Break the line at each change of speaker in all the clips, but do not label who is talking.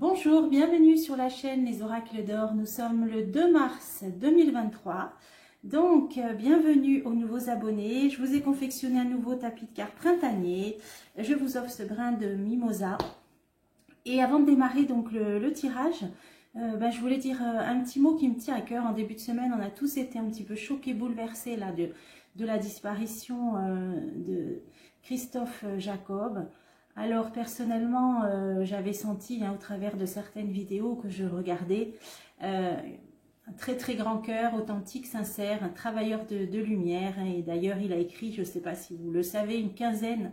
Bonjour, bienvenue sur la chaîne Les Oracles d'Or. Nous sommes le 2 mars 2023. Donc, bienvenue aux nouveaux abonnés. Je vous ai confectionné un nouveau tapis de cartes printanier. Je vous offre ce brin de mimosa. Et avant de démarrer donc le tirage, je voulais dire un petit mot qui me tient à cœur. En début de semaine, on a tous été un petit peu choqués, bouleversés là, de la disparition de Christophe Jacob. Alors personnellement, j'avais senti au travers de certaines vidéos que je regardais un très très grand cœur, authentique, sincère, un travailleur de lumière. Et d'ailleurs, il a écrit, je ne sais pas si vous le savez, une quinzaine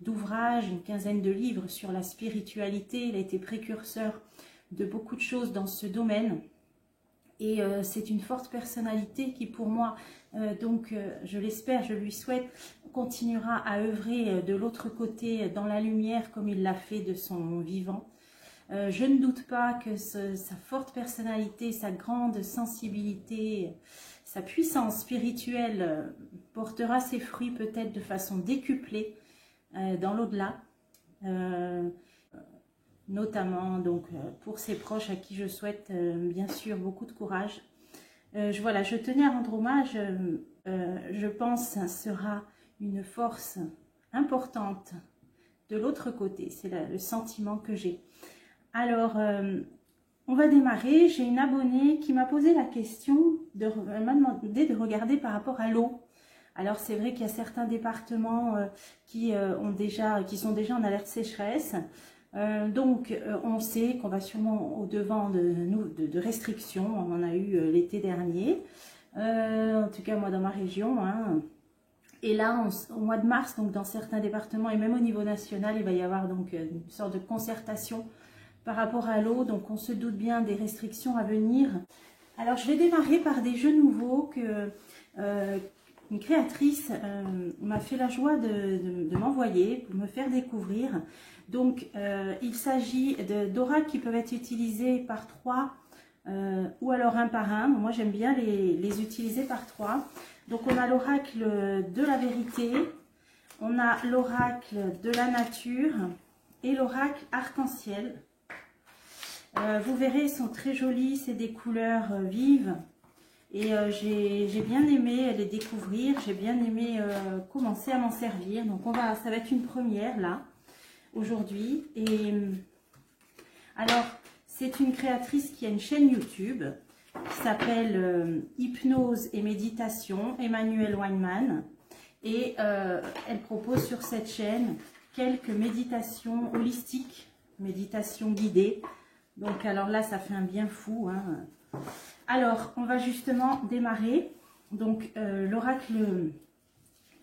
d'ouvrages, une quinzaine de livres sur la spiritualité. Il a été précurseur de beaucoup de choses dans ce domaine. Et c'est une forte personnalité qui pour moi, je l'espère, je lui souhaite, continuera à œuvrer de l'autre côté dans la lumière comme il l'a fait de son vivant. Je ne doute pas que sa forte personnalité, sa grande sensibilité, sa puissance spirituelle portera ses fruits peut-être de façon décuplée dans l'au-delà. Notamment donc pour ses proches à qui je souhaite bien sûr beaucoup de courage. Voilà, je tenais à rendre hommage, je pense sera une force importante de l'autre côté, c'est le sentiment que j'ai. Alors, on va démarrer. J'ai une abonnée qui m'a posé la question, m'a demandé de regarder par rapport à l'eau. Alors c'est vrai qu'il y a certains départements qui sont déjà en alerte sécheresse. On sait qu'on va sûrement au-devant de restrictions. On en a eu l'été dernier, en tout cas moi dans ma région. Et là, au mois de mars, donc dans certains départements et même au niveau national, il va y avoir donc une sorte de concertation par rapport à l'eau. Donc on se doute bien des restrictions à venir. Alors je vais démarrer par des jeux nouveaux que une créatrice m'a fait la joie de m'envoyer pour me faire découvrir. Donc, il s'agit d'oracles qui peuvent être utilisés par 3 ou alors un par un. Moi, j'aime bien les utiliser par 3. Donc, on a l'oracle de la vérité, on a l'oracle de la nature et l'oracle arc-en-ciel. Vous verrez, ils sont très jolis, c'est des couleurs vives. Et j'ai bien aimé les découvrir, j'ai bien aimé commencer à m'en servir. Donc, ça va être une première là. Aujourd'hui. Et alors c'est une créatrice qui a une chaîne YouTube qui s'appelle Hypnose et Méditation, Emmanuel Weinman, et elle propose sur cette chaîne quelques méditations holistiques, méditations guidées. Donc alors là ça fait un bien fou. Alors on va justement démarrer donc l'oracle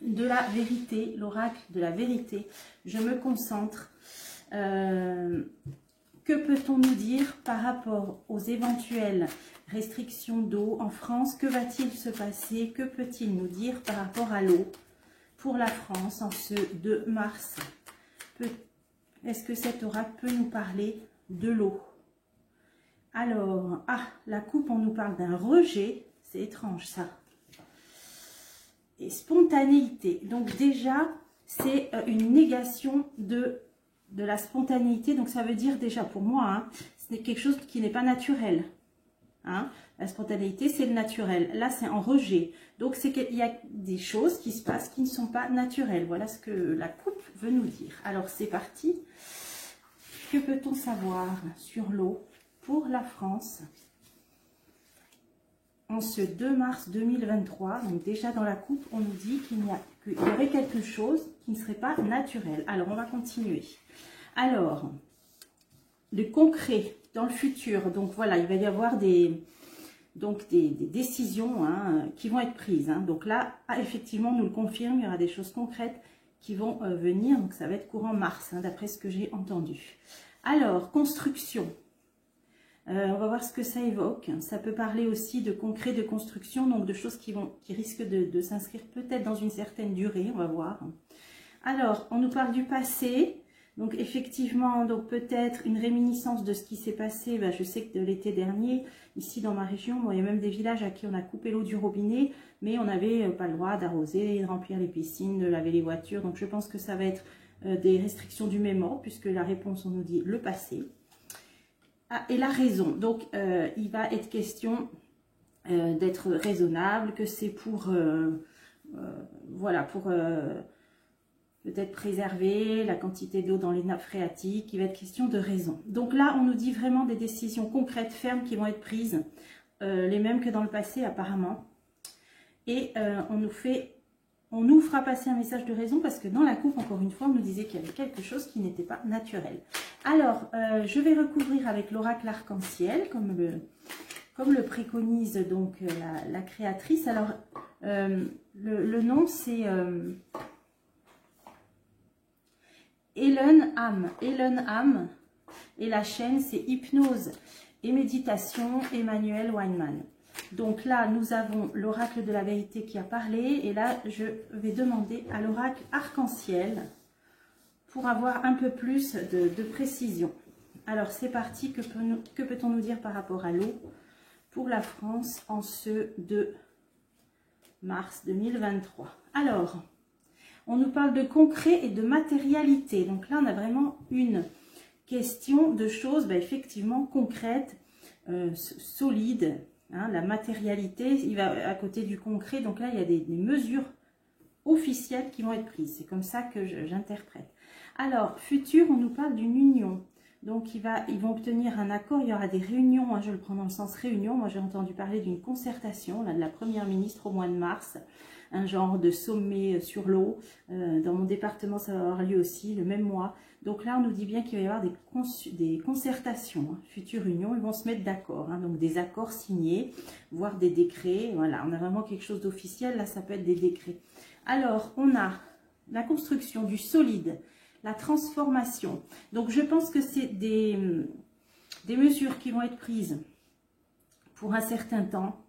de la vérité, l'oracle de la vérité. Je me concentre. Que peut-on nous dire par rapport aux éventuelles restrictions d'eau en France? Que va-t-il se passer? Que peut-il nous dire par rapport à l'eau pour la France en ce 2 mars? Est-ce que cet oracle peut nous parler de l'eau? Alors, la coupe, on nous parle d'un rejet. C'est étrange ça. Et spontanéité. Donc déjà, c'est une négation de la spontanéité. Donc ça veut dire déjà pour moi, c'est quelque chose qui n'est pas naturel. La spontanéité, c'est le naturel. Là, c'est en rejet. Donc c'est qu'il y a des choses qui se passent qui ne sont pas naturelles. Voilà ce que la coupe veut nous dire. Alors c'est parti. Que peut-on savoir sur l'eau pour la France en ce 2 mars 2023, donc déjà dans la coupe, on nous dit qu'il y aurait quelque chose qui ne serait pas naturel. Alors, on va continuer. Alors, le concret dans le futur, donc voilà, il va y avoir des décisions qui vont être prises. Donc là, effectivement, on nous le confirme, il y aura des choses concrètes qui vont venir, donc ça va être courant mars, d'après ce que j'ai entendu. Alors, construction. On va voir ce que ça évoque. Ça peut parler aussi de concret, de construction, donc de choses qui risquent de s'inscrire peut-être dans une certaine durée, on va voir. Alors, on nous parle du passé. Donc effectivement, peut-être une réminiscence de ce qui s'est passé. Je sais que de l'été dernier, ici dans ma région, il y a même des villages à qui on a coupé l'eau du robinet, mais on n'avait pas le droit d'arroser, de remplir les piscines, de laver les voitures. Donc je pense que ça va être des restrictions du même ordre, puisque la réponse, on nous dit le passé. Ah, et la raison. Donc, il va être question d'être raisonnable, que c'est pour, voilà, pour peut-être préserver la quantité d'eau dans les nappes phréatiques. Il va être question de raison. Donc là, on nous dit vraiment des décisions concrètes, fermes qui vont être prises, les mêmes que dans le passé apparemment. Et on nous fera passer un message de raison parce que dans la coupe, encore une fois, on nous disait qu'il y avait quelque chose qui n'était pas naturel. Alors, je vais recouvrir avec l'oracle arc-en-ciel, comme le préconise donc la créatrice. Alors, le nom, c'est Helen Ham. Helen Ham. Et la chaîne, c'est Hypnose et Méditation, Emmanuel Weinman. Donc là, nous avons l'oracle de la vérité qui a parlé. Et là, je vais demander à l'oracle arc-en-ciel pour avoir un peu plus de précision. Alors, c'est parti. Que peut-on nous dire par rapport à l'eau pour la France en ce 2 mars 2023? Alors, on nous parle de concret et de matérialité. Donc là, on a vraiment une question de choses effectivement concrètes, solides. Hein, la matérialité, il va à côté du concret. Donc là, il y a des mesures officielles qui vont être prises. C'est comme ça que j'interprète. Alors, futur, on nous parle d'une union. Donc, ils vont obtenir un accord. Il y aura des réunions. Hein, je le prends dans le sens réunion. Moi, j'ai entendu parler d'une concertation là, de la première ministre au mois de mars. Un genre de sommet sur l'eau. Dans mon département, ça va avoir lieu aussi le même mois. Donc là, on nous dit bien qu'il va y avoir des concertations, hein, futures unions, ils vont se mettre d'accord, hein, donc des accords signés, voire des décrets. Voilà, on a vraiment quelque chose d'officiel, là, ça peut être des décrets. Alors, on a la construction du solide, la transformation. Donc, je pense que c'est des mesures qui vont être prises pour un certain temps,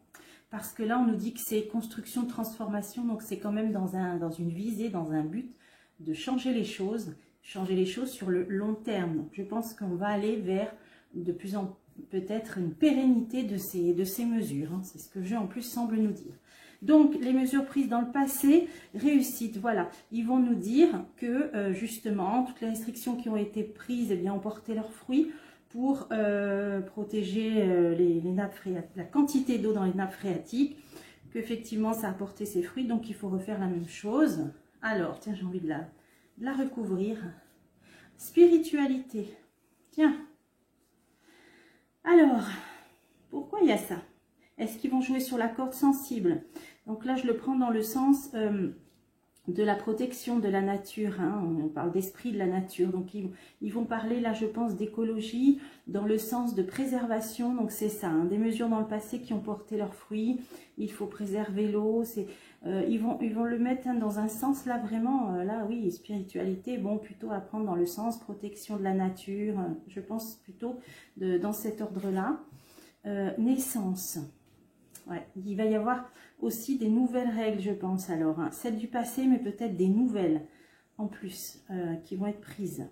parce que là, on nous dit que c'est construction, transformation, donc c'est quand même dans une visée, dans un but de changer les choses sur le long terme. Donc, je pense qu'on va aller vers de plus en peut-être une pérennité de ces mesures. Hein. C'est ce que Dieu en plus semble nous dire. Donc, les mesures prises dans le passé, réussite, voilà. Ils vont nous dire que, justement, toutes les restrictions qui ont été prises, eh bien, ont porté leurs fruits pour protéger les nappes phréatiques, la quantité d'eau dans les nappes phréatiques, qu'effectivement, ça a porté ses fruits. Donc, il faut refaire la même chose. Alors, tiens, j'ai envie de la recouvrir. Spiritualité. Tiens. Alors, pourquoi il y a ça? Est-ce qu'ils vont jouer sur la corde sensible? Donc là, je le prends dans le sens de la protection de la nature. Hein. On parle d'esprit de la nature. Donc, ils vont parler, là, je pense, d'écologie dans le sens de préservation. Donc, c'est ça. Hein, des mesures dans le passé qui ont porté leurs fruits. Il faut préserver l'eau. Ils vont le mettre hein, dans un sens, là, vraiment, là, oui, spiritualité. Bon, plutôt à prendre dans le sens protection de la nature. Je pense plutôt dans cet ordre-là. Naissance. Ouais, il va y avoir aussi des nouvelles règles, je pense, alors. Hein. Celles du passé, mais peut-être des nouvelles en plus qui vont être prises.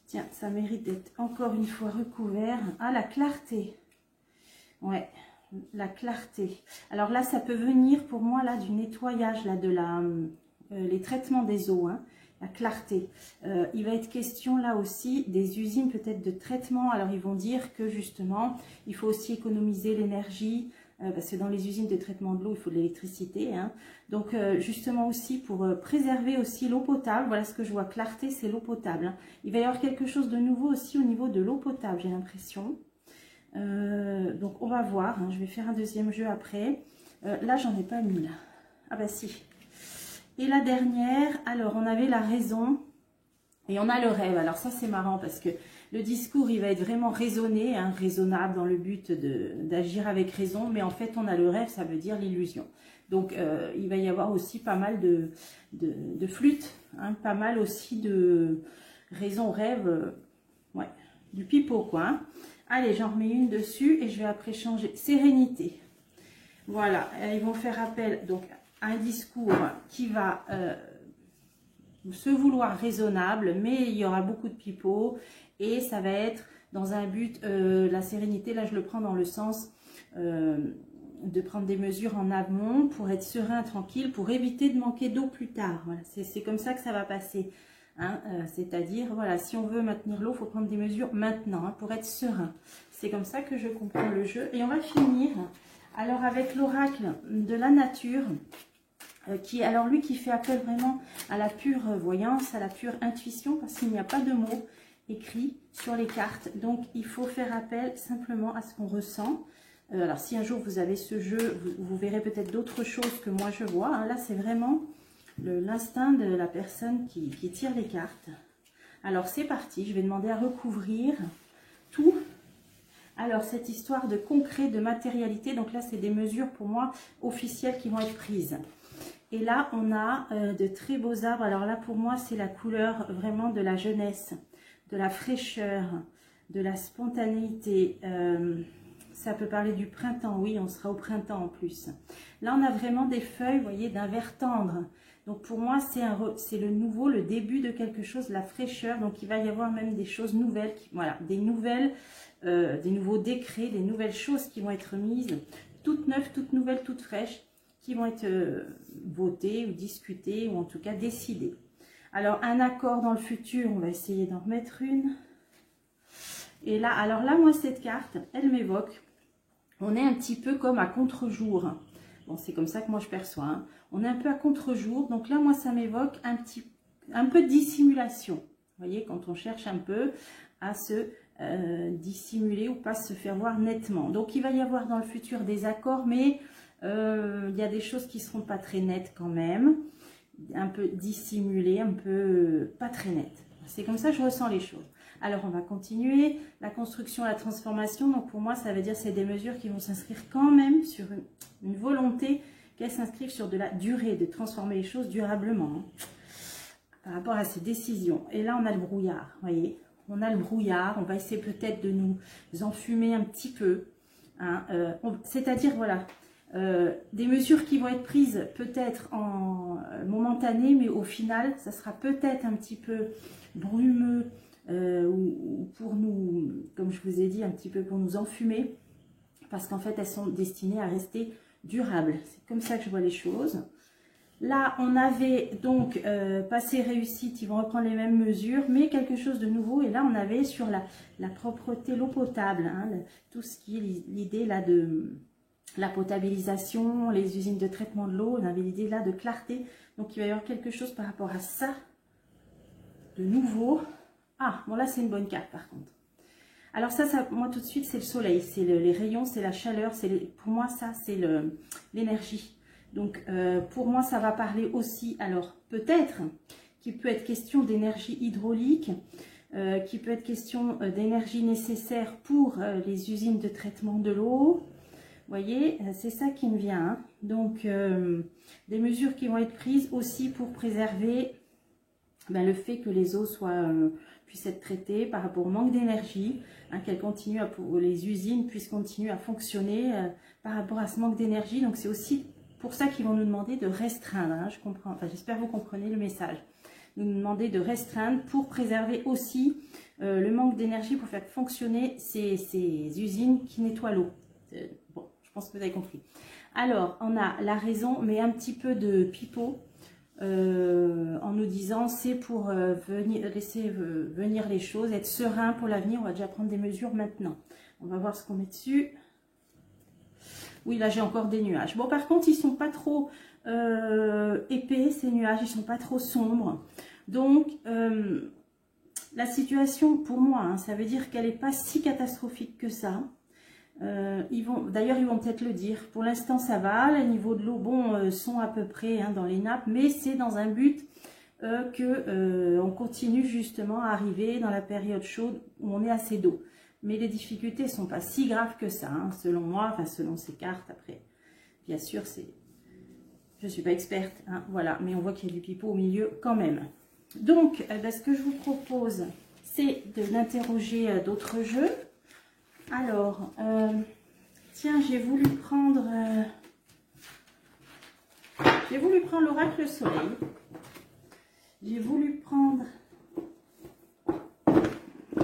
Tiens, ça mérite d'être encore une fois recouvert. Ah, la clarté. Ouais, la clarté. Alors là, ça peut venir pour moi là du nettoyage là, de les traitements des eaux. Hein. La clarté. Il va être question là aussi des usines peut-être de traitement. Alors ils vont dire que justement, il faut aussi économiser l'énergie. Parce que dans les usines de traitement de l'eau, il faut de l'électricité. Hein. Donc, justement aussi pour préserver aussi l'eau potable. Voilà ce que je vois. Clarté, c'est l'eau potable. Hein. Il va y avoir quelque chose de nouveau aussi au niveau de l'eau potable, j'ai l'impression. Donc, on va voir. Hein. Je vais faire un deuxième jeu après. Là, j'en ai pas mis là. Ah bah si. Et la dernière, alors, on avait la raison et on a le rêve. Alors ça, c'est marrant parce que le discours, il va être vraiment raisonné, hein, raisonnable dans le but d'agir avec raison. Mais en fait, on a le rêve, ça veut dire l'illusion. Donc, il va y avoir aussi pas mal de flûtes, hein, pas mal aussi de raison, rêve, ouais, du pipeau, quoi. Hein. Allez, j'en remets une dessus et je vais après changer. Sérénité. Voilà, ils vont faire appel donc à un discours qui va se vouloir raisonnable, mais il y aura beaucoup de pipeaux. Et ça va être dans un but, la sérénité, là je le prends dans le sens de prendre des mesures en amont pour être serein, tranquille, pour éviter de manquer d'eau plus tard. Voilà, c'est comme ça que ça va passer. Hein, c'est-à-dire, voilà, si on veut maintenir l'eau, il faut prendre des mesures maintenant, hein, pour être serein. C'est comme ça que je comprends le jeu. Et on va finir, alors, avec l'oracle de la nature, alors lui qui fait appel vraiment à la pure voyance, à la pure intuition, parce qu'il n'y a pas de mots écrits sur les cartes. Donc, il faut faire appel simplement à ce qu'on ressent. Alors, si un jour vous avez ce jeu, vous verrez peut-être d'autres choses que moi je vois. Hein. Là, c'est vraiment l'instinct de la personne qui tire les cartes. Alors, c'est parti. Je vais demander à recouvrir tout. Alors, cette histoire de concret, de matérialité. Donc là, c'est des mesures pour moi officielles qui vont être prises. Et là, on a de très beaux arbres. Alors là, pour moi, c'est la couleur vraiment de la jeunesse, de la fraîcheur, de la spontanéité. Ça peut parler du printemps, oui, on sera au printemps en plus. Là, on a vraiment des feuilles, vous voyez, d'un vert tendre. Donc, pour moi, c'est le nouveau, le début de quelque chose, la fraîcheur. Donc, il va y avoir même des choses nouvelles, voilà, des nouveaux décrets, des nouvelles choses qui vont être mises, toutes neuves, toutes nouvelles, toutes fraîches, qui vont être votées ou discutées ou en tout cas décidées. Alors, un accord dans le futur, on va essayer d'en remettre une. Et là, alors là, moi, cette carte, elle m'évoque, on est un petit peu comme à contre-jour. Bon, c'est comme ça que moi je perçois. Hein. On est un peu à contre-jour. Donc là, moi, ça m'évoque un peu de dissimulation. Vous voyez, quand on cherche un peu à se dissimuler ou pas se faire voir nettement. Donc, il va y avoir dans le futur des accords, mais il y a des choses qui ne seront pas très nettes quand même. Un peu dissimulées, un peu pas très nettes. C'est comme ça que je ressens les choses. Alors, on va continuer. La construction, la transformation. Donc, pour moi, ça veut dire que c'est des mesures qui vont s'inscrire quand même sur une volonté qu'elles s'inscrivent sur de la durée, de transformer les choses durablement. Hein, par rapport à ces décisions. Et là, on a le brouillard. Vous voyez, on a le brouillard. On va essayer peut-être de nous enfumer un petit peu. Hein, c'est-à-dire, voilà, des mesures qui vont être prises peut-être en momentané, mais au final, ça sera peut-être un petit peu brumeux, ou pour nous, comme je vous ai dit, un petit peu pour nous enfumer, parce qu'en fait, elles sont destinées à rester durables. C'est comme ça que je vois les choses. Là, on avait donc passé réussite, ils vont reprendre les mêmes mesures, mais quelque chose de nouveau. Et là, on avait sur la propreté, l'eau potable, hein, tout ce qui est l'idée là de la potabilisation, les usines de traitement de l'eau, on avait l'idée là de clarté. Donc, il va y avoir quelque chose par rapport à ça de nouveau. Ah, bon là c'est une bonne carte par contre. Alors ça moi tout de suite c'est le soleil, c'est les rayons, c'est la chaleur, pour moi ça c'est l'énergie. Donc pour moi ça va parler aussi, alors peut-être qu'il peut être question d'énergie hydraulique, qu'il peut être question d'énergie nécessaire pour les usines de traitement de l'eau. Vous voyez, c'est ça qui me vient. Hein. Donc des mesures qui vont être prises aussi pour préserver le fait que les eaux puissent être traitées par rapport au manque d'énergie, hein, les usines puissent continuer à fonctionner par rapport à ce manque d'énergie. Donc c'est aussi pour ça qu'ils vont nous demander de restreindre. Hein, je comprends. Enfin, j'espère que vous comprenez le message. Nous demander de restreindre pour préserver aussi le manque d'énergie pour faire fonctionner ces usines qui nettoient l'eau. Bon, je pense que vous avez compris. Alors, on a la raison, mais un petit peu de pipeau. En nous disant c'est pour laisser venir les choses, être serein pour l'avenir. On va déjà prendre des mesures maintenant. On va voir ce qu'on met dessus. Oui, là j'ai encore des nuages. Bon, par contre, ils sont pas trop épais ces nuages, ils sont pas trop sombres. Donc, la situation pour moi, hein, ça veut dire qu'elle n'est pas si catastrophique que ça. D'ailleurs, ils vont peut-être le dire. Pour l'instant, ça va. Les niveaux de l'eau, bon, sont à peu près hein, dans les nappes, mais c'est dans un but on continue justement à arriver dans la période chaude où on est assez d'eau. Mais les difficultés ne sont pas si graves que ça, hein, selon moi, enfin selon ces cartes. Après, bien sûr, je ne suis pas experte, hein, voilà, mais on voit qu'il y a du pipeau au milieu quand même. Donc, ce que je vous propose, c'est d'interroger d'autres jeux. Alors, tiens, j'ai voulu prendre l'oracle soleil. J'ai voulu prendre...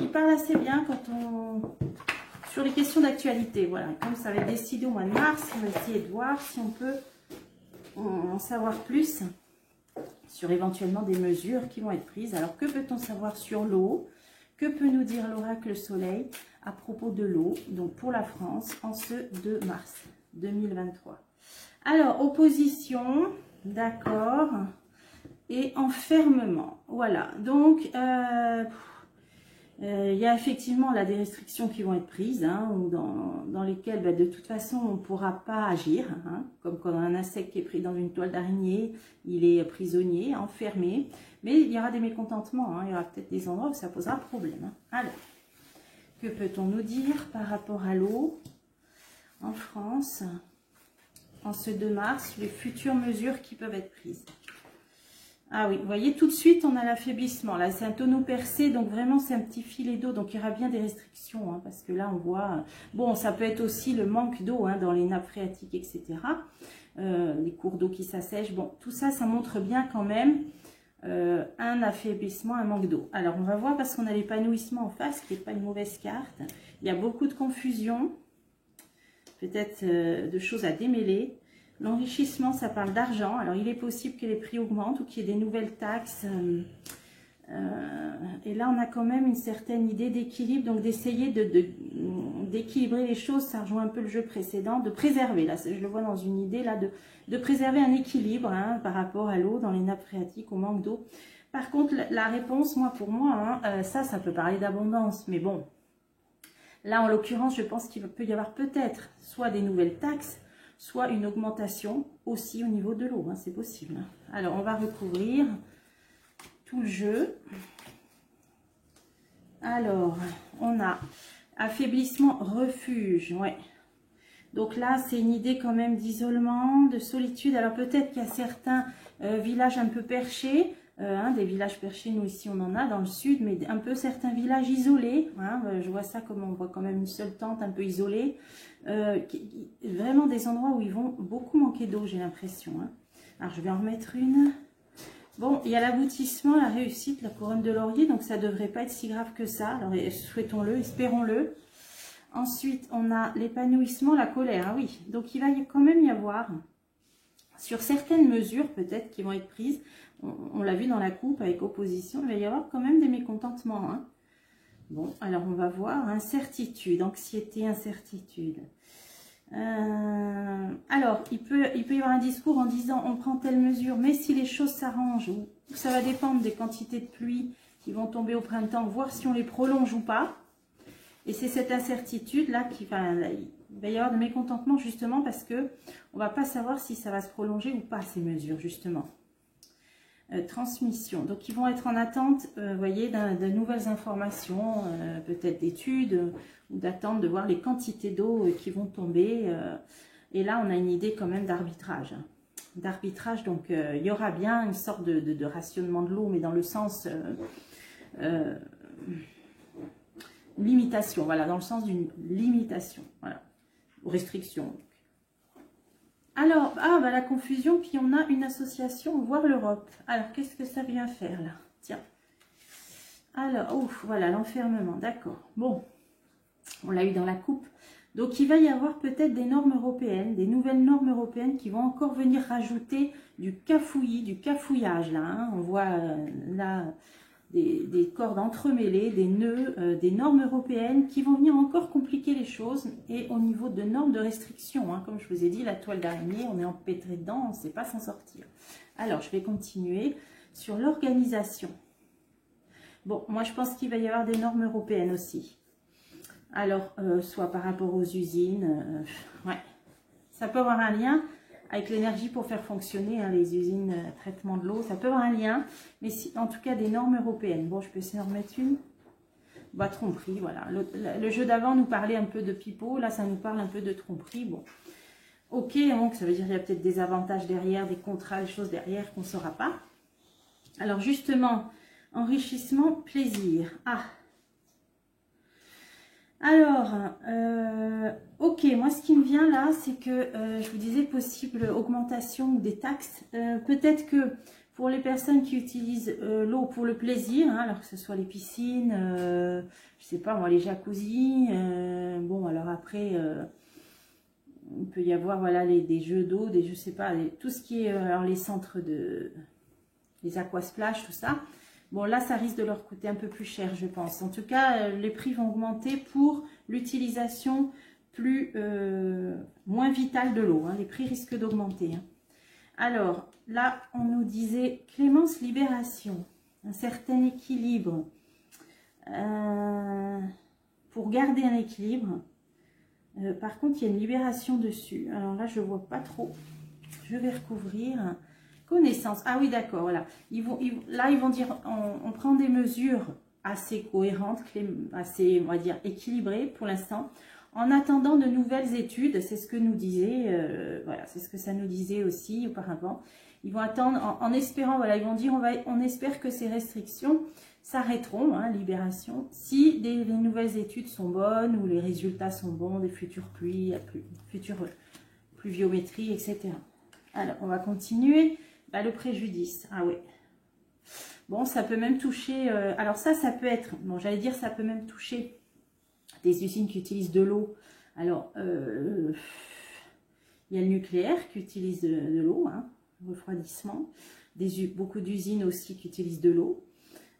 Il parle assez bien sur les questions d'actualité. Voilà, comme ça va être décidé au mois de mars, on va essayer de voir si on peut en savoir plus sur éventuellement des mesures qui vont être prises. Alors, que peut-on savoir sur l'eau? Que peut nous dire l'oracle Soleil à propos de l'eau, donc pour la France, en ce 2 mars 2023? Alors, opposition, d'accord, et enfermement. Voilà, donc, il y a effectivement là des restrictions qui vont être prises, hein, ou dans lesquelles bah, de toute façon on ne pourra pas agir, hein, comme quand un insecte qui est pris dans une toile d'araignée, il est prisonnier, enfermé, mais il y aura des mécontentements, hein, il y aura peut-être des endroits où ça posera problème. Hein. Alors, que peut-on nous dire par rapport à l'eau en France en ce 2 mars, les futures mesures qui peuvent être prises? Ah oui, vous voyez, tout de suite, on a l'affaiblissement. Là, c'est un tonneau percé, donc vraiment, c'est un petit filet d'eau. Donc, il y aura bien des restrictions, hein, parce que là, on voit... Bon, ça peut être aussi le manque d'eau hein, dans les nappes phréatiques, etc. Les cours d'eau qui s'assèchent. Bon, tout ça, ça montre bien quand même un affaiblissement, un manque d'eau. Alors, on va voir, parce qu'on a l'épanouissement en face, qui n'est pas une mauvaise carte. Il y a beaucoup de confusion, peut-être de choses à démêler. L'enrichissement, ça parle d'argent. Alors, il est possible que les prix augmentent ou qu'il y ait des nouvelles taxes. Et là, on a quand même une certaine idée d'équilibre. Donc, d'essayer d'équilibrer les choses. Ça rejoint un peu le jeu précédent. De préserver, là, je le vois dans une idée, là, de préserver un équilibre hein, par rapport à l'eau, dans les nappes phréatiques, au manque d'eau. Par contre, la réponse, pour moi, hein, ça peut parler d'abondance. Mais bon, là, en l'occurrence, je pense qu'il peut y avoir peut-être soit des nouvelles taxes, soit une augmentation aussi au niveau de l'eau, hein, c'est possible. Alors, on va recouvrir tout le jeu. Alors, on a affaiblissement, refuge, ouais. Donc là, c'est une idée quand même d'isolement, de solitude. Alors, peut-être qu'il y a certains villages un peu perchés, hein, des villages perchés, nous ici, on en a dans le sud, mais un peu certains villages isolés. Hein, je vois ça comme on voit quand même une seule tente un peu isolée. Vraiment des endroits où ils vont beaucoup manquer d'eau, j'ai l'impression. Hein. Alors, je vais en remettre une. Bon, il y a l'aboutissement, la réussite, la couronne de laurier, donc ça ne devrait pas être si grave que ça. Alors, souhaitons-le, espérons-le. Ensuite, on a l'épanouissement, la colère. Ah oui, donc il va quand même y avoir, sur certaines mesures peut-être qui vont être prises, on l'a vu dans la coupe avec opposition, il va y avoir quand même des mécontentements. Hein. Bon, alors on va voir, incertitude, anxiété, incertitude. Alors, il peut y avoir un discours en disant on prend telle mesure, mais si les choses s'arrangent, ou ça va dépendre des quantités de pluie qui vont tomber au printemps, voir si on les prolonge ou pas. Et c'est cette incertitude-là qui il va y avoir de mécontentement justement parce que on va pas savoir si ça va se prolonger ou pas ces mesures justement. Transmission. Donc, ils vont être en attente, vous voyez, de nouvelles informations, peut-être d'études ou d'attente de voir les quantités d'eau qui vont tomber. Et là, on a une idée quand même d'arbitrage. D'arbitrage, donc il y aura bien une sorte de rationnement de l'eau, mais dans le sens limitation, voilà, dans le sens d'une limitation, voilà, ou restriction. Alors, la confusion, puis on a une association, voir l'Europe. Alors, qu'est-ce que ça vient faire là? Tiens. Alors, ouf, voilà, l'enfermement, d'accord. Bon, on l'a eu dans la coupe. Donc, il va y avoir peut-être des normes européennes, des nouvelles normes européennes qui vont encore venir rajouter du cafouillis, du cafouillage là. Hein. On voit là des cordes entremêlées, des nœuds, des normes européennes qui vont venir encore compliquer les choses. Et au niveau de normes de restriction, hein, comme je vous ai dit, la toile d'araignée, on est empêtré dedans, on ne sait pas s'en sortir. Alors, je vais continuer sur l'organisation. Bon, moi, je pense qu'il va y avoir des normes européennes aussi. Alors, soit par rapport aux usines, ouais, ça peut avoir un lien avec l'énergie pour faire fonctionner hein, les usines traitement de l'eau, ça peut avoir un lien, mais si, en tout cas des normes européennes. Bon, je peux essayer d'en remettre une. Bah, tromperie, voilà. Le jeu d'avant nous parlait un peu de pipeau, là ça nous parle un peu de tromperie. Bon, ok, donc ça veut dire qu'il y a peut-être des avantages derrière, des contrats, des choses derrière qu'on ne saura pas. Alors justement, enrichissement, plaisir. Ah, alors, ok, moi ce qui me vient là, c'est que je vous disais possible augmentation des taxes. Peut-être que pour les personnes qui utilisent l'eau pour le plaisir, hein, alors que ce soit les piscines, je sais pas moi, les jacuzzis, bon alors après, il peut y avoir voilà des jeux d'eau, je sais pas, tout ce qui est alors les centres de les aquasplash, tout ça. Bon, là, ça risque de leur coûter un peu plus cher, je pense. En tout cas, les prix vont augmenter pour l'utilisation moins vitale de l'eau. Hein. Les prix risquent d'augmenter. Hein. Alors, là, on nous disait Clémence Libération, un certain équilibre. Pour garder un équilibre. Par contre, il y a une libération dessus. Alors là, je ne vois pas trop. Je vais recouvrir. Connaissance. Ah oui, d'accord, voilà. Là, ils vont dire, on prend des mesures assez cohérentes, assez, on va dire, équilibrées pour l'instant, en attendant de nouvelles études. C'est ce que nous disait, voilà, c'est ce que ça nous disait aussi auparavant. Ils vont attendre, en espérant, voilà, ils vont dire, on espère que ces restrictions s'arrêteront, hein, libération, si les nouvelles études sont bonnes ou les résultats sont bons, des futures pluies, futures pluviométries, etc. Alors, on va continuer. Bah, le préjudice, ah oui. Bon, ça peut même toucher, alors ça peut être, bon, j'allais dire, ça peut même toucher des usines qui utilisent de l'eau. Alors, il y a le nucléaire qui utilise de l'eau, hein, refroidissement. Beaucoup d'usines aussi qui utilisent de l'eau.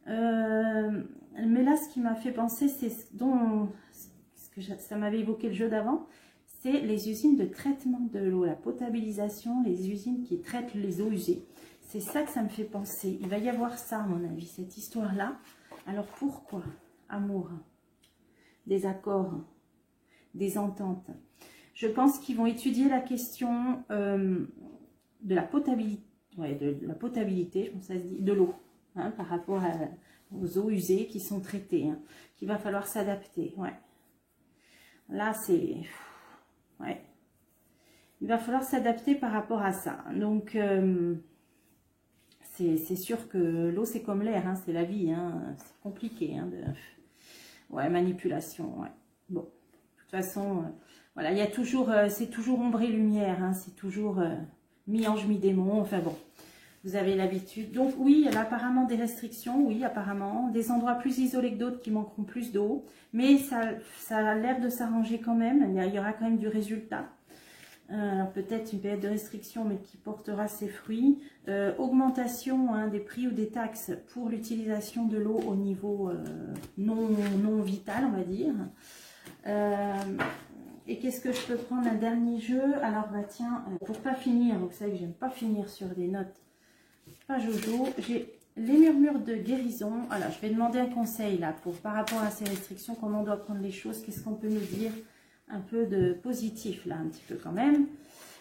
Mais là, ce qui m'a fait penser, c'est ce que ça m'avait évoqué le jeu d'avant, c'est les usines de traitement de l'eau, la potabilisation, les usines qui traitent les eaux usées. C'est ça que ça me fait penser. Il va y avoir ça, à mon avis, cette histoire-là. Alors pourquoi? Amour, des accords, des ententes. Je pense qu'ils vont étudier la question de la potabilité, je pense que ça se dit, de l'eau, hein, par rapport aux eaux usées qui sont traitées, hein, qu'il va falloir s'adapter. Ouais. Là, c'est... Ouais. Il va falloir s'adapter par rapport à ça. Donc, c'est sûr que l'eau, c'est comme l'air, hein, c'est la vie. Hein, c'est compliqué. Hein, ouais, manipulation. Ouais. Bon, de toute façon, voilà, il y a toujours, c'est toujours ombre et lumière. Hein, c'est toujours mi-ange, mi-démon. Enfin bon, vous avez l'habitude. Donc oui, il y a apparemment des restrictions. Oui, apparemment. Des endroits plus isolés que d'autres qui manqueront plus d'eau. Mais ça a l'air de s'arranger quand même. Il y aura quand même du résultat. Alors peut-être une période de restriction, mais qui portera ses fruits. Augmentation, hein, des prix ou des taxes pour l'utilisation de l'eau au niveau non vital, on va dire. Et qu'est-ce que je peux prendre? Un dernier jeu. Alors bah tiens, pour pas finir, vous savez que j'aime pas finir sur des notes pas jojo, j'ai les murmures de guérison. Alors je vais demander un conseil là par rapport à ces restrictions, comment on doit prendre les choses, qu'est-ce qu'on peut nous dire, un peu de positif là, un petit peu quand même.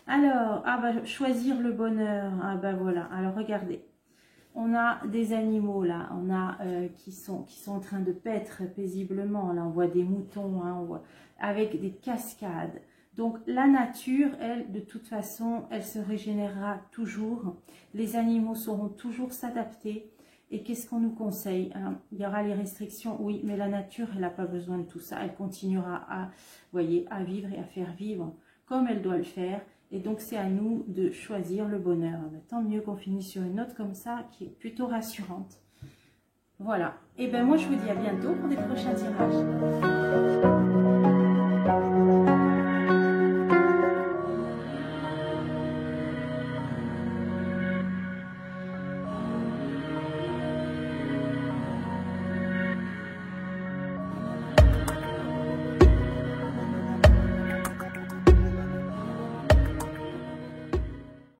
Alors, ah bah, choisir le bonheur, ah bah voilà, alors regardez, on a des animaux là, on a qui sont en train de paître paisiblement, là on voit des moutons, hein, on voit, avec des cascades. Donc la nature, elle, de toute façon, elle se régénérera toujours, les animaux sauront toujours s'adapter. Et qu'est-ce qu'on nous conseille, hein? Il y aura les restrictions, oui, mais la nature, elle n'a pas besoin de tout ça. Elle continuera à, voyez, à vivre et à faire vivre comme elle doit le faire. Et donc, c'est à nous de choisir le bonheur. Mais tant mieux qu'on finisse sur une note comme ça, qui est plutôt rassurante. Voilà. Et bien, moi, je vous dis à bientôt pour des prochains tirages.